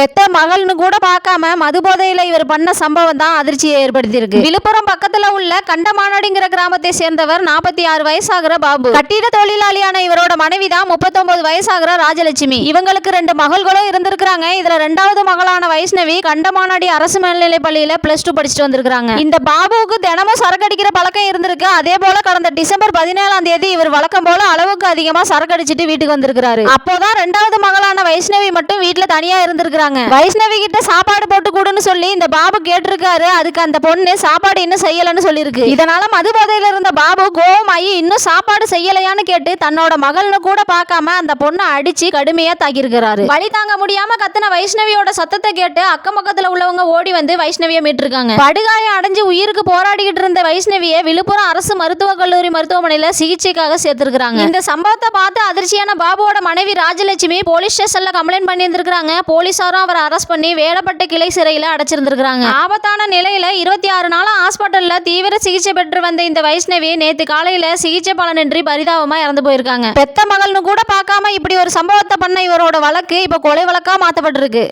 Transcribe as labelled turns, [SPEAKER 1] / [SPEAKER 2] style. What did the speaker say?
[SPEAKER 1] பெத்த மகள்னு கூட பார்க்காம மது போதையில இவர் பண்ண சம்பவம் தான் அதிர்ச்சியை ஏற்படுத்தியிருக்கு. விழுப்புரம் பக்கத்துல உள்ள கண்டமானாடிங்கிற கிராமத்தை சேர்ந்தவர் 46 வயசாகிற பாபு. கட்டிட தொழிலாளியான இவரோட மனைவி தான் 39 வயசாகிற ராஜலட்சுமி. இவங்களுக்கு 2 மகள்களும் இருந்திருக்காங்க. இதுல 2வது மகளான வைஷ்ணவி கண்டமானாடி அரசு மேல்நிலை பள்ளியில +2 படிச்சுட்டு வந்திருக்காங்க. இந்த பாபுவுக்கு தினமும் சரக்கு அடிக்கிற பழக்கம் இருந்திருக்கு. அதே போல கடந்த டிசம்பர் 17ஆம் தேதி இவர் வழக்கம் போல அளவுக்கு அதிகமா சரக்கு அடிச்சிட்டு வீட்டுக்கு வந்திருக்காரு. அப்போதான் 2வது மகளான வைஷ்ணவி மட்டும் வீட்டுல தனியா இருந்திருக்காங்க. வைஷ்ணவி கிட்ட சாப்பாடு போட்டு கூடுன்னு சொல்லி இந்த பாபு கேட்டிருக்காரு. அதுக்கு அந்த பொண்ணு சாப்பாடு இன்னும் செய்யலன்னு சொல்லிருக்கு. இதனால மது போதையில இருந்த பாபு கோவமாயி இன்னும் சாப்பாடு செய்யலையான்னு கேட்டு தன்னோட மகள்னு கூட பார்க்காம அந்த பொண்ணை அடிச்சு கடுமையா தாக்கியிருக்கிறாரு. வழி தாங்க முடியாம கத்துன வைஷ்ணவியோட சத்தத்தை கேட்டு அக்கம் பக்கத்துல உள்ளவங்க ஓடி வந்து வைஷ்ணவியை மீட்டிருக்காங்க. படுகாயம் அடைஞ்சு உயிருக்கு போராடிக்கிட்டு இருந்த வைஷ்ணவியை விழுப்புரம் அரசு மருத்துவக் கல்லூரி மருத்துவமனையில சிகிச்சைக்காக சேர்த்திருக்காங்க. இந்த சம்பவத்தை பார்த்து அதிர்ச்சியான பாபுவோட மனைவி ராஜலட்சுமி போலீஸ் ஸ்டேஷன்ல கம்ப்ளைண்ட் பண்ணியிருந்திருக்காங்க. போலீசாரும் அவரை அரெஸ்ட் பண்ணி வேடப்பட்ட கிளை சிறையில அடைச்சிருந்திருக்காங்க. ஆபத்தான நிலையில 26 நாளா ஹாஸ்பிட்டல்ல தீவிர சிகிச்சை பெற்று வந்த இந்த வைஷ்ணவி நேத்து காலையில சிகிச்சை பலனின்றி பரிதாபமா இறந்து போயிருக்காங்க. பெத்த மகள்னு கூட பார்க்காம இப்படி ஒரு சம்பவத்தை பண்ண இவரோட வழக்கு இப்ப கொலை வழக்கா மாத்தப்பட்டிருக்கு.